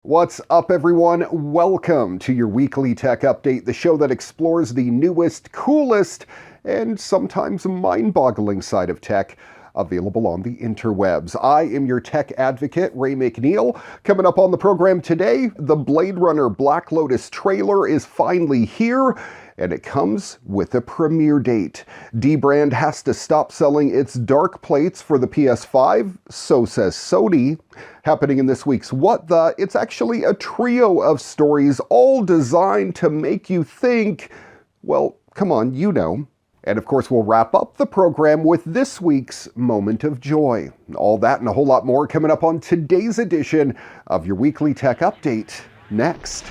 What's up, everyone? Welcome to your weekly tech update, the show that explores the newest, coolest, and sometimes mind-boggling side of tech available on the interwebs. I am your tech advocate, Ray McNeil. Coming up on the program today, the Blade Runner Black Lotus trailer is finally here, and it comes with a premiere date. Dbrand has to stop selling its dark plates for the PS5, so says Sony. Happening in this week's What The, it's actually a trio of stories all designed to make you think, well, come on, you know. And of course, we'll wrap up the program with this week's Moment of Joy. All that and a whole lot more coming up on today's edition of your weekly tech update. Next.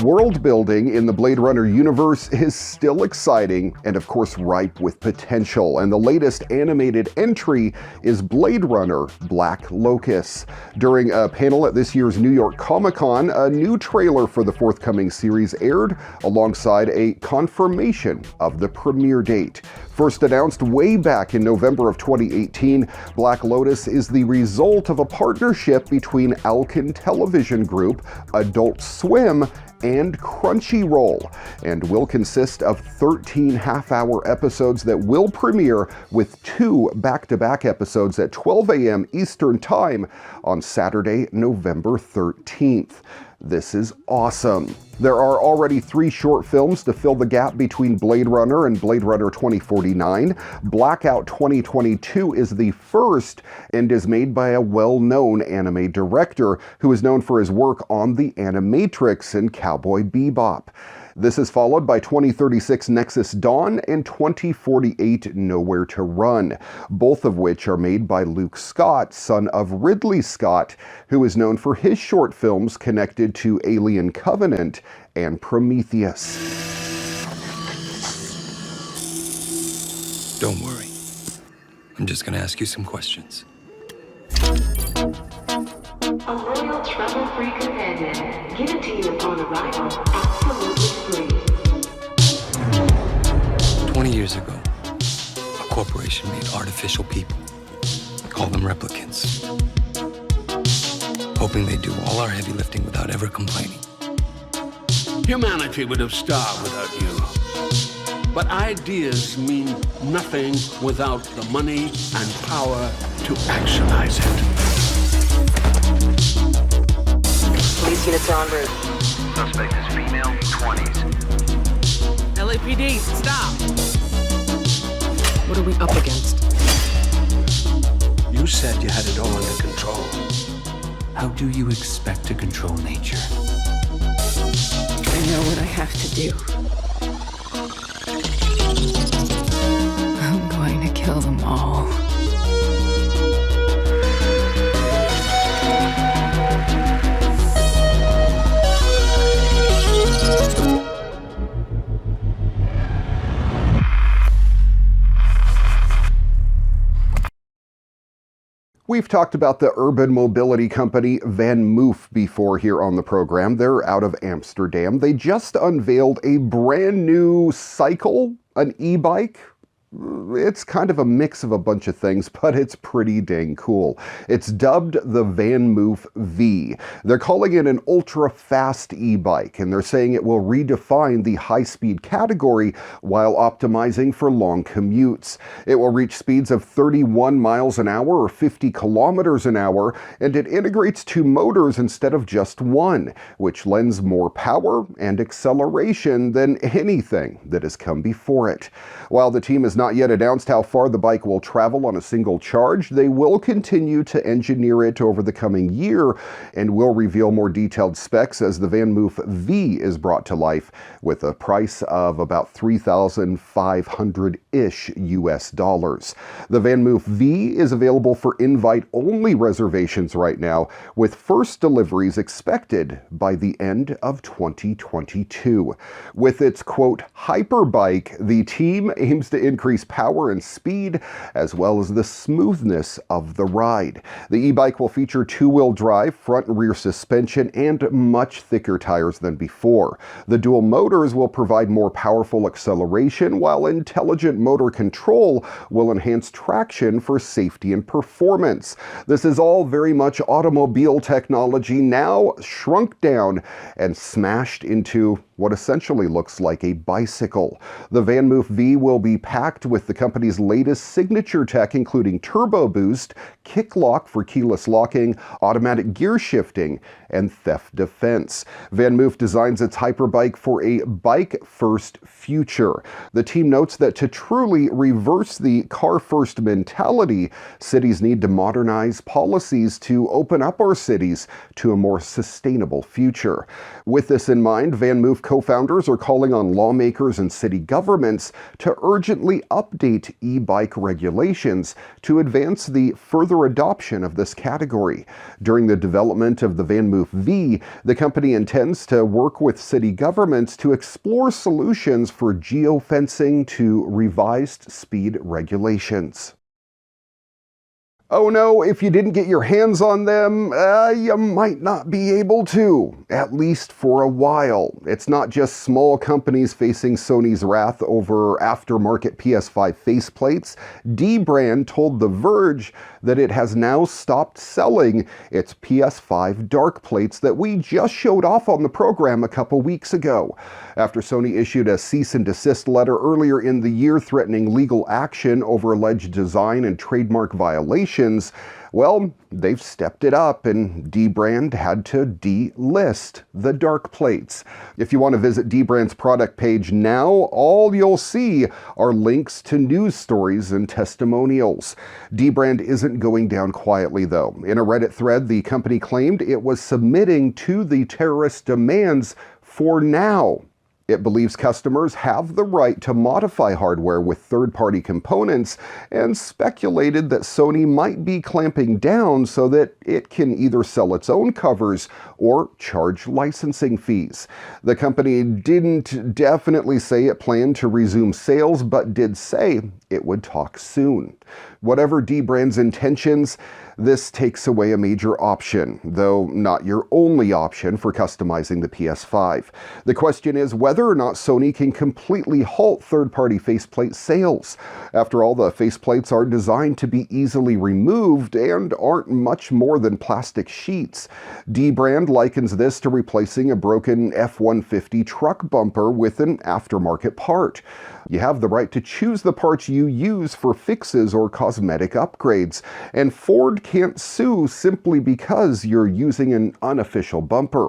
World building in the Blade Runner universe is still exciting and of course ripe with potential, and the latest animated entry is Blade Runner Black Lotus. During a panel at this year's New York Comic-Con, a new trailer for the forthcoming series aired alongside a confirmation of the premiere date. First announced way back in November of 2018, Black Lotus is the result of a partnership between Alkin Television Group, Adult Swim, and Crunchyroll, and will consist of 13 half-hour episodes that will premiere with 2 back-to-back episodes at 12 a.m. Eastern Time on Saturday, November 13th. This is awesome. There are already 3 short films to fill the gap between Blade Runner and Blade Runner 2049. Blackout 2022 is the first and is made by a well-known anime director who is known for his work on The Animatrix and Cowboy Bebop. This is followed by 2036 Nexus Dawn and 2048 Nowhere to Run, both of which are made by Luke Scott, son of Ridley Scott, who is known for his short films connected to Alien Covenant and Prometheus. Don't worry. I'm just gonna ask you some questions. A loyal, trouble-free companion, given to you upon arrival, absolutely free. 20 years ago, a corporation made artificial people. Called them replicants. Hoping they'd do all our heavy lifting without ever complaining. Humanity would have starved without you. But ideas mean nothing without the money and power to actualize it. Police units are en route. Suspect is female, 20s. LAPD, stop! What are we up against? You said you had it all under control. How do you expect to control nature? I know what I have to do. I'm going to kill them all. We've talked about the urban mobility company Van Moof before here on the program. They're out of Amsterdam. They just unveiled a brand new cycle, an e-bike. It's kind of a mix of a bunch of things, but it's pretty dang cool. It's dubbed the Van Moof V. They're calling it an ultra-fast e-bike, and they're saying it will redefine the high-speed category while optimizing for long commutes. It will reach speeds of 31 miles an hour or 50 kilometers an hour, and it integrates 2 motors instead of just 1, which lends more power and acceleration than anything that has come before it. While the team has not yet announced how far the bike will travel on a single charge, they will continue to engineer it over the coming year and will reveal more detailed specs as the Van Moof V is brought to life with a price of about $3,500-ish US dollars. The Van Moof V is available for invite-only reservations right now, with first deliveries expected by the end of 2022. With its, quote, hyperbike, the team aims to increase increase power and speed, as well as the smoothness of the ride. The e-bike will feature two-wheel drive, front and rear suspension, and much thicker tires than before. The dual motors will provide more powerful acceleration, while intelligent motor control will enhance traction for safety and performance. This is all very much automobile technology now shrunk down and smashed into what essentially looks like a bicycle. The VanMoof V will be packed with the company's latest signature tech, including turbo boost, kick lock for keyless locking, automatic gear shifting, and theft defense. VanMoof designs its hyperbike for a bike-first future. The team notes that to truly reverse the car-first mentality, cities need to modernize policies to open up our cities to a more sustainable future. With this in mind, VanMoof co-founders are calling on lawmakers and city governments to urgently update e-bike regulations to advance the further adoption of this category. During the development of the VanMoof V, the company intends to work with city governments to explore solutions for geofencing to revised speed regulations. Oh no, if you didn't get your hands on them, you might not be able to, at least for a while. It's not just small companies facing Sony's wrath over aftermarket PS5 faceplates. Dbrand told The Verge that it has now stopped selling its PS5 dark plates that we just showed off on the program a couple weeks ago. After Sony issued a cease and desist letter earlier in the year threatening legal action over alleged design and trademark violations, well, they've stepped it up and Dbrand had to delist the dark plates. If you want to visit Dbrand's product page now, all you'll see are links to news stories and testimonials. Dbrand isn't going down quietly though. In a Reddit thread, the company claimed it was submitting to the terrorist demands for now. It believes customers have the right to modify hardware with third-party components and speculated that Sony might be clamping down so that it can either sell its own covers or charge licensing fees. The company didn't definitely say it planned to resume sales, but did say it would talk soon. Whatever Dbrand's intentions, this takes away a major option, though not your only option for customizing the PS5. The question is whether or not Sony can completely halt third-party faceplate sales. After all, the faceplates are designed to be easily removed and aren't much more than plastic sheets. Dbrand likens this to replacing a broken F-150 truck bumper with an aftermarket part. You have the right to choose the parts you use for fixes or cosmetic upgrades, and Ford can't sue simply because you're using an unofficial bumper.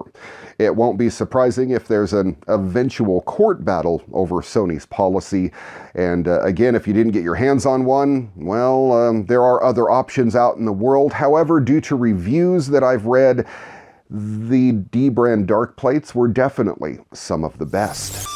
It won't be surprising if there's an eventual court battle over Sony's policy. And again, if you didn't get your hands on one, well, there are other options out in the world. However, due to reviews that I've read, the Dbrand dark plates were definitely some of the best.